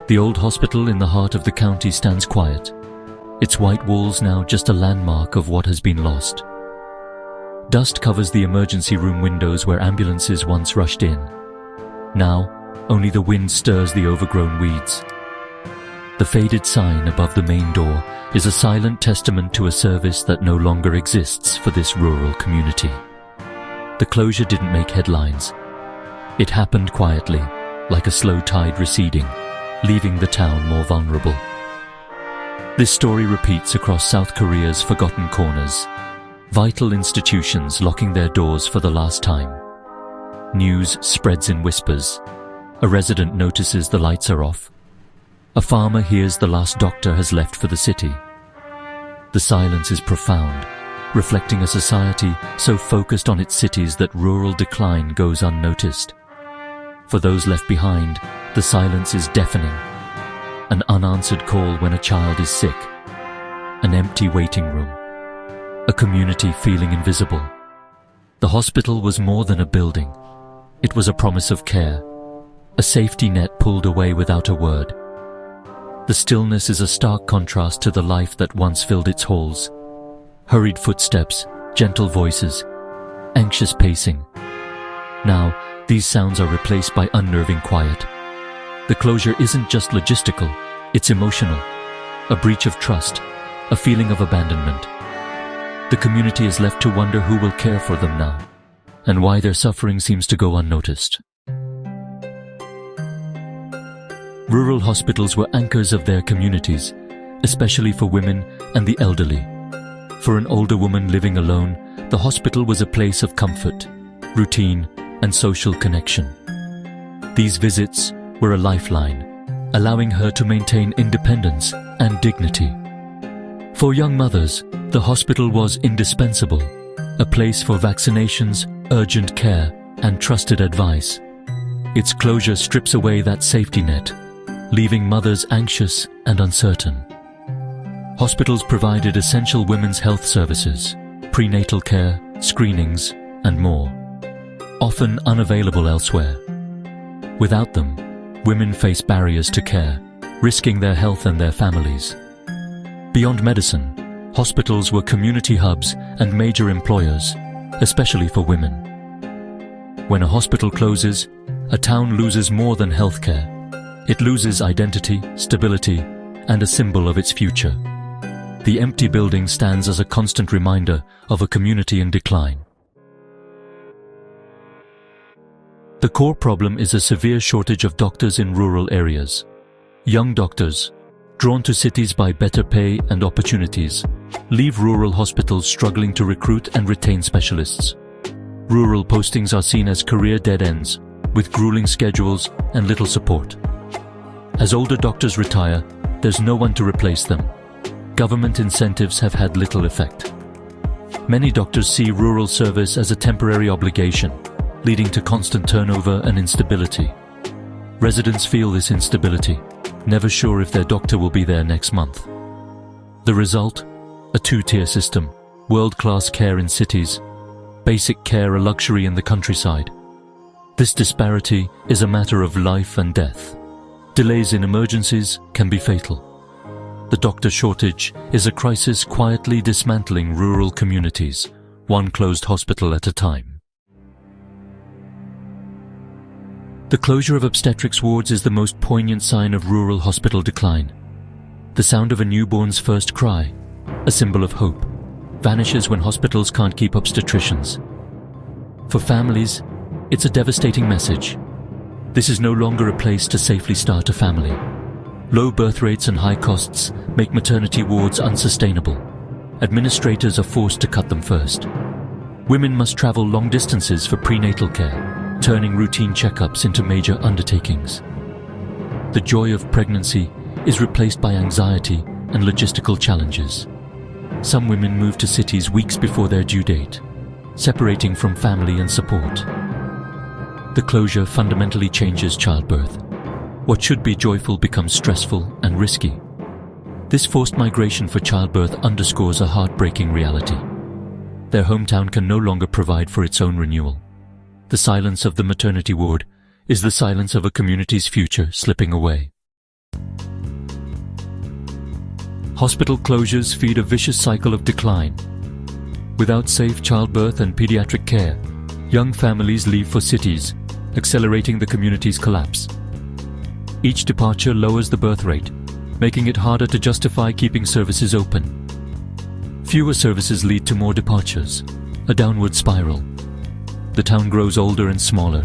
The old hospital in the heart of the county stands quiet, its white walls now just a landmark of what has been lost. Dust covers the emergency room windows where ambulances once rushed in. Now, only the wind stirs the overgrown weeds. The faded sign above the main door is a silent testament to a service that no longer exists for this rural community. The closure didn't make headlines. It happened quietly, like a slow tide receding, leaving the town more vulnerable. This story repeats across South Korea's forgotten corners, vital institutions locking their doors for the last time. News spreads in whispers. A resident notices the lights are off. A farmer hears the last doctor has left for the city. The silence is profound, reflecting a society so focused on its cities that rural decline goes unnoticed. For those left behind, the silence is deafening. An unanswered call when a child is sick. An empty waiting room. A community feeling invisible. The hospital was more than a building. It was a promise of care. A safety net pulled away without a word. The stillness is a stark contrast to the life that once filled its halls. Hurried footsteps, gentle voices, anxious pacing. Now, these sounds are replaced by unnerving quiet. The closure isn't just logistical, it's emotional. A breach of trust, a feeling of abandonment. The community is left to wonder who will care for them now, and why their suffering seems to go unnoticed. Rural hospitals were anchors of their communities, especially for women and the elderly. For an older woman living alone, the hospital was a place of comfort, routine, and social connection. These visits were a lifeline, allowing her to maintain independence and dignity. For young mothers, the hospital was indispensable, a place for vaccinations, urgent care, and trusted advice. Its closure strips away that safety net, leaving mothers anxious and uncertain. Hospitals provided essential women's health services, prenatal care, screenings, and more, often unavailable elsewhere. Without them, women face barriers to care, risking their health and their families. Beyond medicine, hospitals were community hubs and major employers, especially for women. When a hospital closes, a town loses more than healthcare. It loses identity, stability, and a symbol of its future. The empty building stands as a constant reminder of a community in decline. The core problem is a severe shortage of doctors in rural areas. Young doctors, drawn to cities by better pay and opportunities, leave rural hospitals struggling to recruit and retain specialists. Rural postings are seen as career dead ends, with grueling schedules and little support. As older doctors retire, there's no one to replace them. Government incentives have had little effect. Many doctors see rural service as a temporary obligation, leading to constant turnover and instability. Residents feel this instability, never sure if their doctor will be there next month. The result? A two-tier system, world-class care in cities, basic care a luxury in the countryside. This disparity is a matter of life and death. Delays in emergencies can be fatal. The doctor shortage is a crisis quietly dismantling rural communities, one closed hospital at a time. The closure of obstetrics wards is the most poignant sign of rural hospital decline. The sound of a newborn's first cry, a symbol of hope, vanishes when hospitals can't keep obstetricians. For families, it's a devastating message. This is no longer a place to safely start a family. Low birth rates and high costs make maternity wards unsustainable. Administrators are forced to cut them first. Women must travel long distances for prenatal care, turning routine checkups into major undertakings. The joy of pregnancy is replaced by anxiety and logistical challenges. Some women move to cities weeks before their due date, separating from family and support. The closure fundamentally changes childbirth. What should be joyful becomes stressful and risky. This forced migration for childbirth underscores a heartbreaking reality. Their hometown can no longer provide for its own renewal. The silence of the maternity ward is the silence of a community's future slipping away. Hospital closures feed a vicious cycle of decline. Without safe childbirth and pediatric care, young families leave for cities, accelerating the community's collapse. Each departure lowers the birth rate, making it harder to justify keeping services open. Fewer services lead to more departures, a downward spiral. The town grows older and smaller,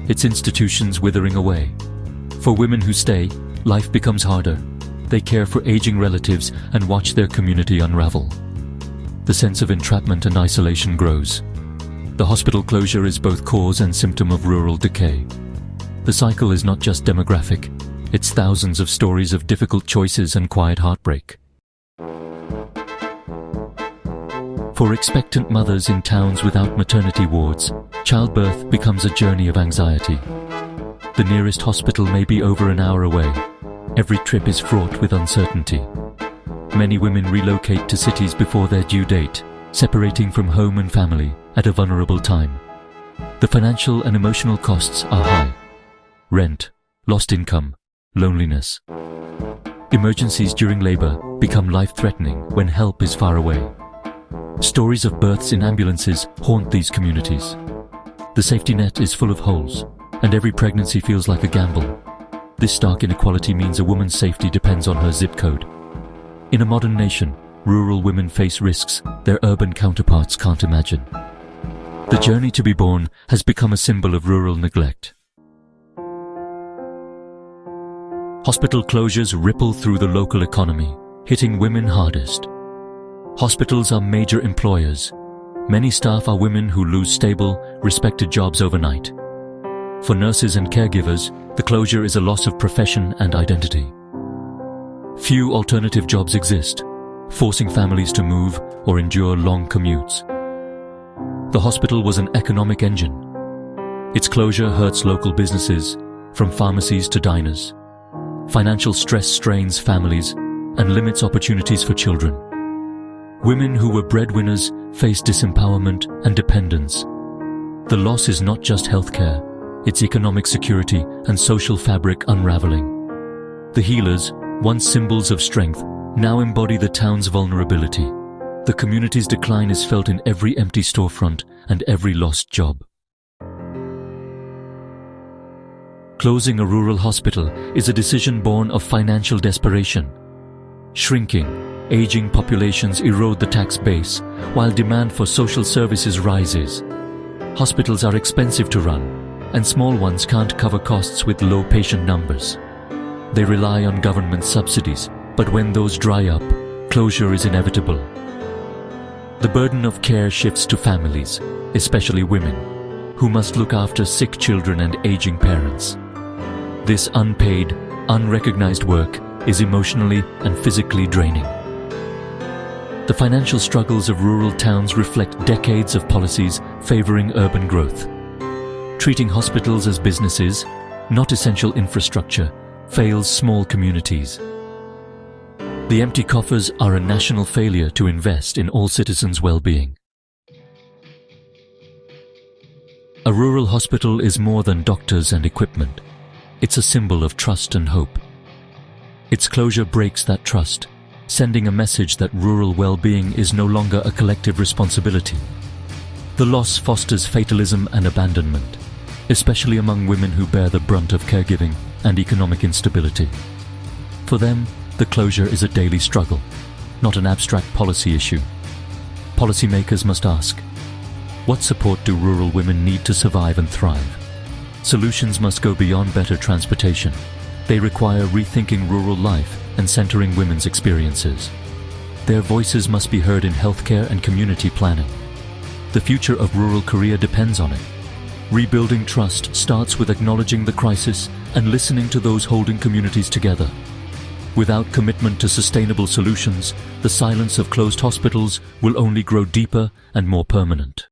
its institutions withering away. For women who stay, life becomes harder. They care for aging relatives and watch their community unravel. The sense of entrapment and isolation grows. The hospital closure is both cause and symptom of rural decay. The cycle is not just demographic, it's thousands of stories of difficult choices and quiet heartbreak. For expectant mothers in towns without maternity wards, childbirth becomes a journey of anxiety. The nearest hospital may be over an hour away. Every trip is fraught with uncertainty. Many women relocate to cities before their due date, separating from home and family at a vulnerable time. The financial and emotional costs are high. Rent, lost income, loneliness. Emergencies during labor become life-threatening when help is far away. Stories of births in ambulances haunt these communities. The safety net is full of holes, and every pregnancy feels like a gamble. This stark inequality means a woman's safety depends on her zip code. In a modern nation, rural women face risks their urban counterparts can't imagine. The journey to be born has become a symbol of rural neglect. Hospital closures ripple through the local economy, hitting women hardest. Hospitals are major employers. Many staff are women who lose stable, respected jobs overnight. For nurses and caregivers, the closure is a loss of profession and identity. Few alternative jobs exist, forcing families to move or endure long commutes. The hospital was an economic engine. Its closure hurts local businesses, from pharmacies to diners. Financial stress strains families and limits opportunities for children. Women who were breadwinners face disempowerment and dependence. The loss is not just healthcare, it's economic security and social fabric unraveling. The healers, once symbols of strength, now embody the town's vulnerability. The community's decline is felt in every empty storefront and every lost job. Closing a rural hospital is a decision born of financial desperation. Shrinking, aging populations erode the tax base, while demand for social services rises. Hospitals are expensive to run, and small ones can't cover costs with low patient numbers. They rely on government subsidies, but when those dry up, closure is inevitable. The burden of care shifts to families, especially women, who must look after sick children and aging parents. This unpaid, unrecognized work is emotionally and physically draining. The financial struggles of rural towns reflect decades of policies favoring urban growth. Treating hospitals as businesses, not essential infrastructure, fails small communities. The empty coffers are a national failure to invest in all citizens' well-being. A rural hospital is more than doctors and equipment. It's a symbol of trust and hope. Its closure breaks that trust, sending a message that rural well-being is no longer a collective responsibility. The loss fosters fatalism and abandonment, especially among women who bear the brunt of caregiving and economic instability. For them, the closure is a daily struggle, not an abstract policy issue. Policymakers must ask, what support do rural women need to survive and thrive? Solutions must go beyond better transportation. They require rethinking rural life and centering women's experiences. Their voices must be heard in healthcare and community planning. The future of rural Korea depends on it. Rebuilding trust starts with acknowledging the crisis and listening to those holding communities together. Without commitment to sustainable solutions, the silence of closed hospitals will only grow deeper and more permanent.